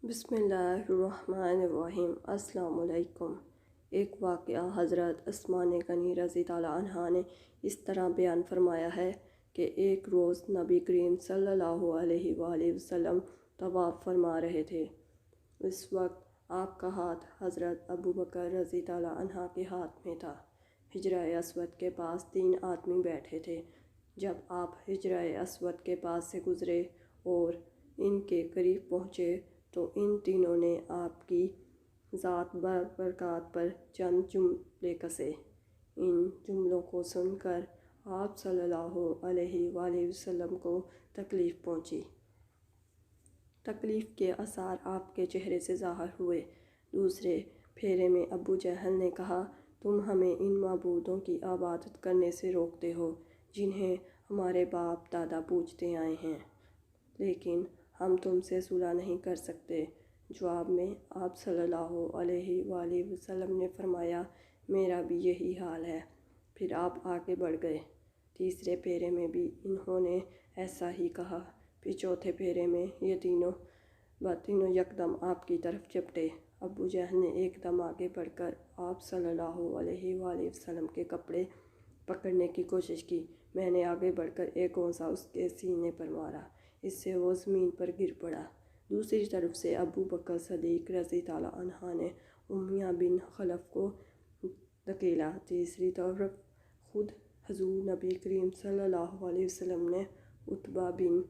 بسم اللہ الرحمن الرحیم۔ السلام علیکم۔ ایک واقعہ حضرت عثمان غنی رضی اللہ عنہ نے اس طرح بیان فرمایا ہے کہ ایک روز نبی کریم صلی اللہ علیہ وآلہ وسلم طواف فرما رہے تھے۔ اس وقت آپ کا ہاتھ حضرت ابوبکر رضی اللہ عنہ کے ہاتھ میں تھا۔ حجرہ اسود کے پاس 3 آدمی بیٹھے تھے۔ جب آپ حجرہ اسود کے پاس سے گزرے اور ان کے قریب پہنچے تو ان تینوں نے آپ کی ذات برکات پر چند جملے کسے۔ ان جملوں کو سن کر آپ صلی اللہ علیہ وآلہ وسلم کو تکلیف پہنچی۔ تکلیف کے آثار آپ کے چہرے سے ظاہر ہوئے۔ دوسرے پھیرے میں ابو جہل نے کہا، تم ہمیں ان معبودوں کی عبادت کرنے سے روکتے ہو جنہیں ہمارے باپ دادا پوجتے آئے ہیں، لیکن ہم تم سے صلح نہیں کر سکتے۔ جواب میں آپ صلی اللہ علیہ وآلہ وسلم نے فرمایا، میرا بھی یہی حال ہے۔ پھر آپ آگے بڑھ گئے۔ تیسرے پھیرے میں بھی انہوں نے ایسا ہی کہا۔ پھر چوتھے پھیرے میں یہ تینوں یکدم آپ کی طرف جھپٹے۔ ابو جہل نے ایک دم آگے بڑھ کر آپ صلی اللہ علیہ وآلہ وسلم کے کپڑے پکڑنے کی کوشش کی۔ میں نے آگے بڑھ کر ایک گونسا اس کے سینے پر مارا، اس سے وہ زمین پر گر پڑا۔ دوسری طرف سے ابو بکر صدیق رضی اللہ عنہ نے امیہ بن خلف کو دھکیلا۔ تیسری طرف خود حضور نبی کریم صلی اللہ علیہ وسلم نے عتبہ بن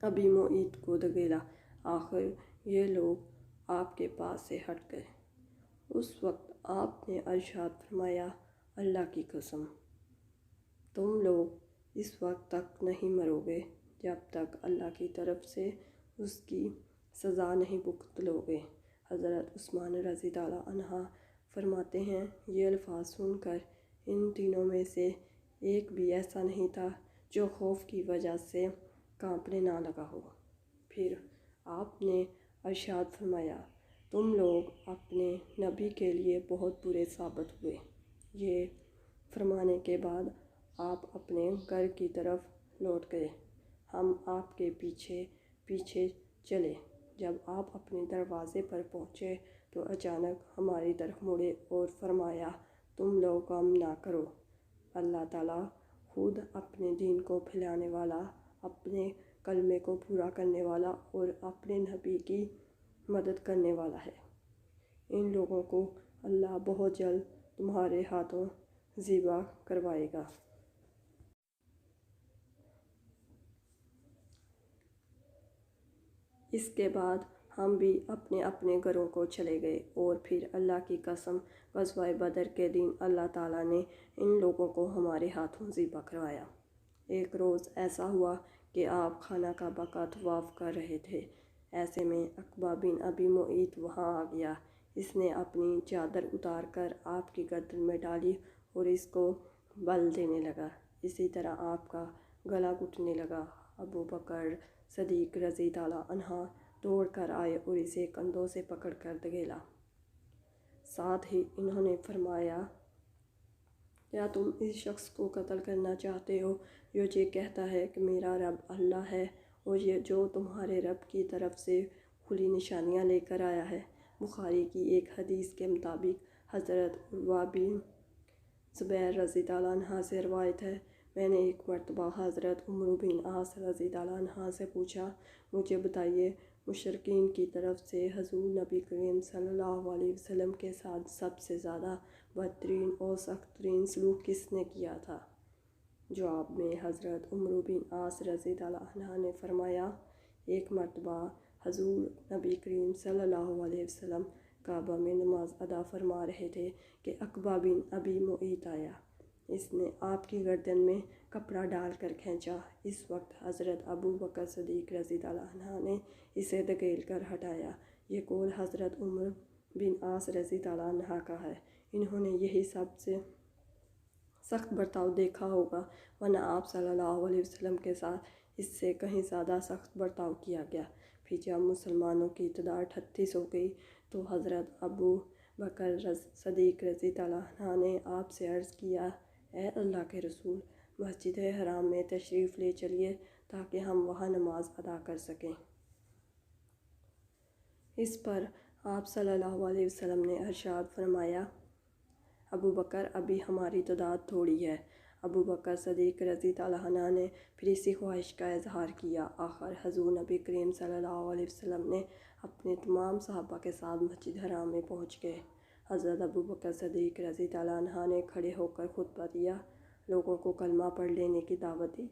ابی معیط کو دھکیلا۔ آخر یہ لوگ آپ کے پاس سے ہٹ گئے۔ اس وقت آپ نے ارشاد فرمایا، اللہ کی قسم، تم لوگ اس وقت تک نہیں مرو گے جب تک اللہ کی طرف سے اس کی سزا نہیں بھگت لو گے۔ حضرت عثمان رضی اللہ عنہ فرماتے ہیں، یہ الفاظ سن کر ان تینوں میں سے ایک بھی ایسا نہیں تھا جو خوف کی وجہ سے کانپنے نہ لگا ہو۔ پھر آپ نے ارشاد فرمایا، تم لوگ اپنے نبی کے لیے بہت برے ثابت ہوئے۔ یہ فرمانے کے بعد آپ اپنے گھر کی طرف لوٹ گئے۔ ہم آپ کے پیچھے پیچھے چلے۔ جب آپ اپنے دروازے پر پہنچے تو اچانک ہماری طرف مڑے اور فرمایا، تم لوگ غم نہ کرو، اللہ تعالیٰ خود اپنے دین کو پھیلانے والا، اپنے کلمے کو پورا کرنے والا اور اپنے نبی کی مدد کرنے والا ہے۔ ان لوگوں کو اللہ بہت جلد تمہارے ہاتھوں ذبح کروائے گا۔ اس کے بعد ہم بھی اپنے اپنے گھروں کو چلے گئے، اور پھر اللہ کی قسم، غزوہ بدر کے دن اللہ تعالیٰ نے ان لوگوں کو ہمارے ہاتھوں ذبح کروایا۔ ایک روز ایسا ہوا کہ آپ خانہ کعبہ کا طواف کر رہے تھے۔ ایسے میں عقبہ بن ابی معیط وہاں آ گیا۔ اس نے اپنی چادر اتار کر آپ کی گردن میں ڈالی اور اس کو بل دینے لگا۔ اسی طرح آپ کا گلا گھٹنے لگا۔ ابو بکر صدیق رضی اللہ عنہ دوڑ کر آئے اور اسے کندھوں سے پکڑ کر دھکیلا۔ ساتھ ہی انہوں نے فرمایا، کیا تم اس شخص کو قتل کرنا چاہتے ہو جو یہ کہتا ہے کہ میرا رب اللہ ہے، اور یہ جو تمہارے رب کی طرف سے کھلی نشانیاں لے کر آیا ہے؟ بخاری کی ایک حدیث کے مطابق حضرت عروہ بن زبیر رضی اللہ عنہ سے روایت ہے، میں نے ایک مرتبہ حضرت عمرو بن عاص رضی اللہ عنہ سے پوچھا، مجھے بتائیے، مشرکین کی طرف سے حضور نبی کریم صلی اللہ علیہ وسلم کے ساتھ سب سے زیادہ بدترین اور سخت ترین سلوک کس نے کیا تھا؟ جواب میں حضرت عمرو بن عاص رضی اللہ عنہ نے فرمایا، ایک مرتبہ حضور نبی کریم صلی اللہ علیہ وسلم کعبہ میں نماز ادا فرما رہے تھے کہ عقبہ بن ابی معیط آیا۔ اس نے آپ کی گردن میں کپڑا ڈال کر کھینچا۔ اس وقت حضرت ابو بکر صدیق رضی اللہ عنہ نے اسے دھکیل کر ہٹایا۔ یہ قول حضرت عمرو بن عاص رضی اللہ عنہ کا ہے۔ انہوں نے یہی سب سے سخت برتاؤ دیکھا ہوگا، ورنہ آپ صلی اللہ علیہ وسلم کے ساتھ اس سے کہیں زیادہ سخت برتاؤ کیا گیا۔ پھر جب مسلمانوں کی تعداد 38 ہو گئی تو حضرت ابو بکر صدیق رضی اللہ عنہ نے آپ سے عرض کیا، اے اللہ کے رسول، مسجد حرام میں تشریف لے چلیے تاکہ ہم وہاں نماز ادا کر سکیں۔ اس پر آپ صلی اللہ علیہ وسلم نے ارشاد فرمایا، ابو بکر ابھی ہماری تعداد تھوڑی ہے۔ ابو بکر صدیق رضی اللہ عنہ نے پھر اسی خواہش کا اظہار کیا۔ آخر حضور نبی کریم صلی اللہ علیہ وسلم نے اپنے تمام صحابہ کے ساتھ مسجد حرام میں پہنچ گئے۔ حضرت ابو بکر صدیق رضی اللہ عنہ نے کھڑے ہو کر خطبہ دیا، لوگوں کو کلمہ پڑھ لینے کی دعوت دی۔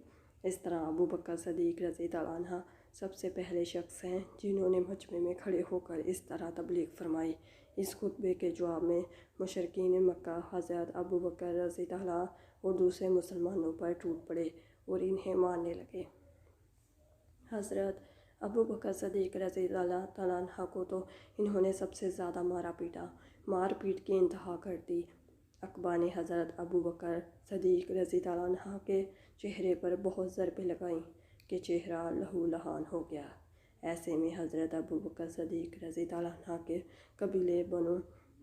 اس طرح ابو بکر صدیق رضی اللہ عنہ سب سے پہلے شخص ہیں جنہوں نے مجمع میں کھڑے ہو کر اس طرح تبلیغ فرمائی۔ اس خطبے کے جواب میں مشرکین مکہ حضرت ابو بکر رضی اللہ عنہ اور دوسرے مسلمانوں پر ٹوٹ پڑے اور انہیں مارنے لگے۔ حضرت ابو بکر صدیق رضی اللہ عنہ کو تو انہوں نے سب سے زیادہ مارا پیٹا، مار پیٹ کی انتہا کر دی۔ عقبہ نے حضرت ابو بکر صدیق رضی اللہ عنہ کے چہرے پر بہت ضربیں لگائیں کہ چہرہ لہو لہان ہو گیا۔ ایسے میں حضرت ابو بکر صدیق رضی اللہ عنہ کے قبیلے بنو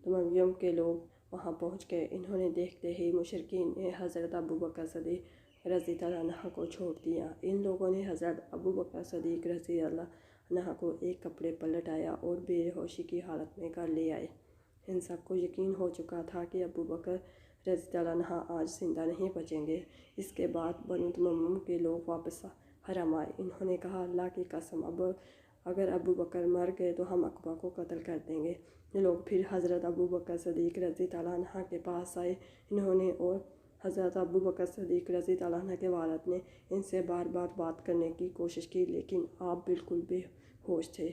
تمیم کے لوگ وہاں پہنچ گئے۔ انہوں نے دیکھتے ہی مشرکین نے حضرت ابو بکر صدیق رضی اللہ عنہ کو چھوڑ دیا۔ ان لوگوں نے حضرت ابو بکر صدیق رضی اللہ عنہ کو ایک کپڑے پر لٹایا اور بے ہوشی کی حالت میں گھر لے آئے۔ ان سب کو یقین ہو چکا تھا کہ ابو بکر رضی اللہ عنہ آج زندہ نہیں بچیں گے۔ اس کے بعد بنو تمیم کے لوگ واپس حرم آئے۔ انہوں نے کہا، اللہ کی قسم اگر ابو بکر مر گئے تو ہم عقبہ کو قتل کر دیں گے۔ یہ لوگ پھر حضرت ابو بکر صدیق رضی اللہ عنہ کے پاس آئے۔ انہوں نے اور حضرت ابو بکر صدیق رضی اللہ عنہ کے والد نے ان سے بار بار بات کرنے کی کوشش کی، لیکن آپ بالکل بے ہوش تھے۔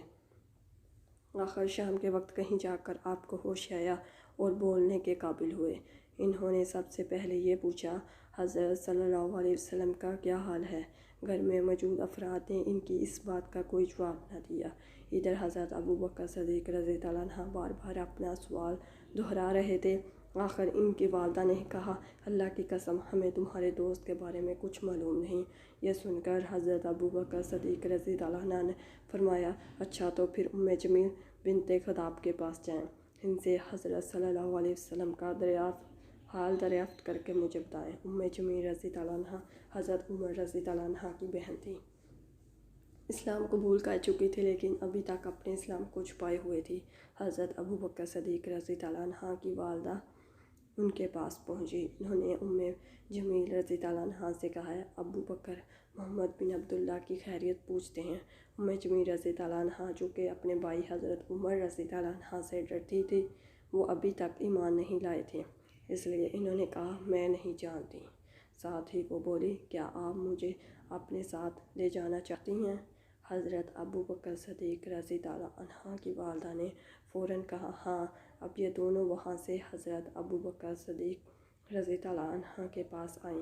آخر شام کے وقت کہیں جا کر آپ کو ہوش آیا اور بولنے کے قابل ہوئے۔ انہوں نے سب سے پہلے یہ پوچھا، حضرت صلی اللہ علیہ وسلم کا کیا حال ہے؟ گھر میں موجود افراد نے ان کی اس بات کا کوئی جواب نہ دیا۔ ادھر حضرت ابو بکر صدیق رضی اللہ عنہ بار بار اپنا سوال دہرا رہے تھے۔ آخر ان کی والدہ نے کہا، اللہ کی قسم ہمیں تمہارے دوست کے بارے میں کچھ معلوم نہیں۔ یہ سن کر حضرت ابو بکر صدیق رضی اللہ عنہ نے فرمایا، اچھا تو پھر جمیل بنت خطاب کے پاس جائیں، ان سے حضرت صلی اللہ علیہ وسلم کا حال دریافت کر کے مجھے بتائیں۔ جمیل رضی اللہ عنہ حضرت عمر رضی اللہ عنہ کی بہن تھی۔ اسلام قبول کر چکی تھی لیکن ابھی تک اپنے اسلام کو چھپائے ہوئے تھی۔ حضرت ابو بکر صدیق رضی اللہ عنہ کی والدہ ان کے پاس پہنچی۔ انہوں نے جمیل رضی اللہ عنہ سے کہا، ابو بکر محمد بن عبداللہ کی خیریت پوچھتے ہیں۔ جمیل رضی اللہ عنہ جو کہ اپنے بھائی حضرت عمر رضی اللہ عنہ سے ڈرتی تھی، وہ ابھی تک ایمان نہیں لائے تھے، اس لیے انہوں نے کہا، میں نہیں جانتی۔ ساتھ ہی وہ بولی، کیا آپ مجھے اپنے ساتھ لے جانا چاہتی ہیں؟ حضرت ابو بکر صدیق رضی اللہ عنہ کی والدہ نے فوراً کہا، ہاں۔ اب یہ دونوں وہاں سے حضرت ابو بکر صدیق رضی اللہ عنہ کے پاس آئیں۔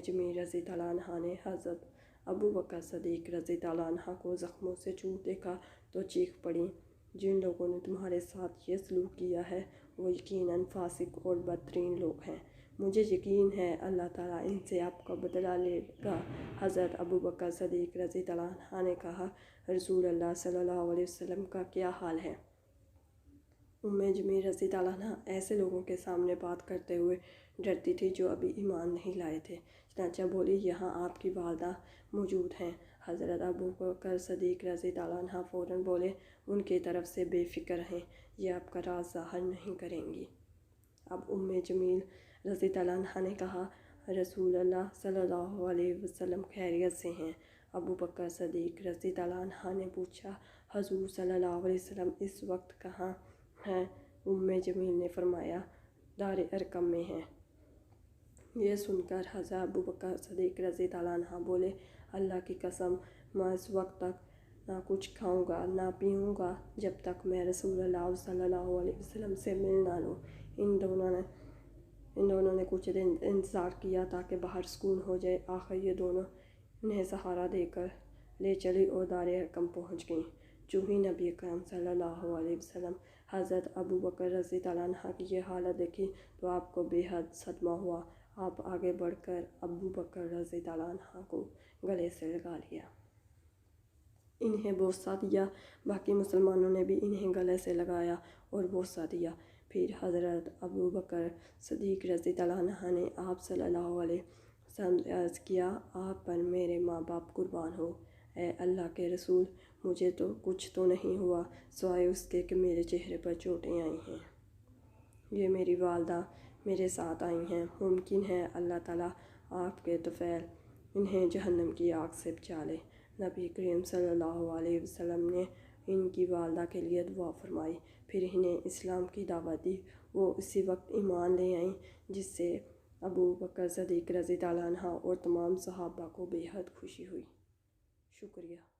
جمیل رضی اللہ عنہ نے حضرت ابو بکر صدیق رضی اللہ عنہ کو زخموں سے چور دیکھا تو چیخ پڑیں، جن لوگوں نے تمہارے ساتھ یہ سلوک کیا ہے وہ یقیناً فاسق اور بدترین لوگ ہیں۔ مجھے یقین ہے اللہ تعالیٰ ان سے آپ کا بدلہ لے گا۔ حضرت ابو بکر صدیق رضی اللہ عنہ نے کہا، رسول اللہ صلی اللہ علیہ وسلم کا کیا حال ہے؟ جمیل رضی اللہ عنہ ایسے لوگوں کے سامنے بات کرتے ہوئے ڈرتی تھی جو ابھی ایمان نہیں لائے تھے، چنانچہ بولی، یہاں آپ کی والدہ موجود ہیں۔ حضرت ابو بکر صدیق رضی اللہ عنہ فوراً بولے، ان کی طرف سے بے فکر ہیں، یہ آپ کا راز ظاہر نہیں کریں گی۔ اب جمیل رضی اللہ عنہ نے کہا، رسول اللہ صلی اللہ علیہ وسلم خیریت سے ہیں۔ ابو بکر صدیق رضی اللہ عنہ نے پوچھا، حضور صلی اللہ علیہ وسلم اس وقت کہاں ہیں؟ جمیل نے فرمایا، دار ارقم میں ہیں۔ یہ سن کر حضرت ابو بکر صدیق رضی اللہ عنہ بولے، اللہ کی قسم میں اس وقت تک نہ کچھ کھاؤں گا نہ پیوں گا جب تک میں رسول اللہ صلی اللہ علیہ وسلم سے مل نہ لوں۔ ان دونوں نے کچھ دن انتظار کیا تاکہ باہر سکون ہو جائے۔ آخر یہ دونوں انہیں سہارا دے کر لے چلی اور دار ارقم پہنچ گئیں۔ جو ہی نبی اکرم صلی اللہ علیہ وسلم حضرت ابو بکر رضی اللہ عنہ کی یہ حالت دیکھی تو آپ کو بے حد صدمہ ہوا۔ آپ آگے بڑھ کر ابو بکر رضی اللہ عنہ کو گلے سے لگا لیا، انہیں بوسہ دیا۔ باقی مسلمانوں نے بھی انہیں گلے سے لگایا اور بوسہ دیا۔ پھر حضرت ابو بکر صدیق رضی اللہ عنہ نے آپ صلی اللہ علیہ وسلم سے عرض کیا، آپ پر میرے ماں باپ قربان ہو، اے اللہ کے رسول، مجھے تو کچھ تو نہیں ہوا سوائے اس کے کہ میرے چہرے پر چوٹیں آئی ہیں۔ یہ میری والدہ میرے ساتھ آئی ہیں، ممکن ہے اللہ تعالیٰ آپ کے طفیل انہیں جہنم کی آگ سے بچا لے۔ نبی کریم صلی اللہ علیہ وسلم نے ان کی والدہ کے لیے دعا فرمائی، پھر انہیں اسلام کی دعوت دی۔ وہ اسی وقت ایمان لے آئیں جس سے ابو بکر صدیق رضی اللہ عنہ اور تمام صحابہ کو بے حد خوشی ہوئی۔ شکریہ۔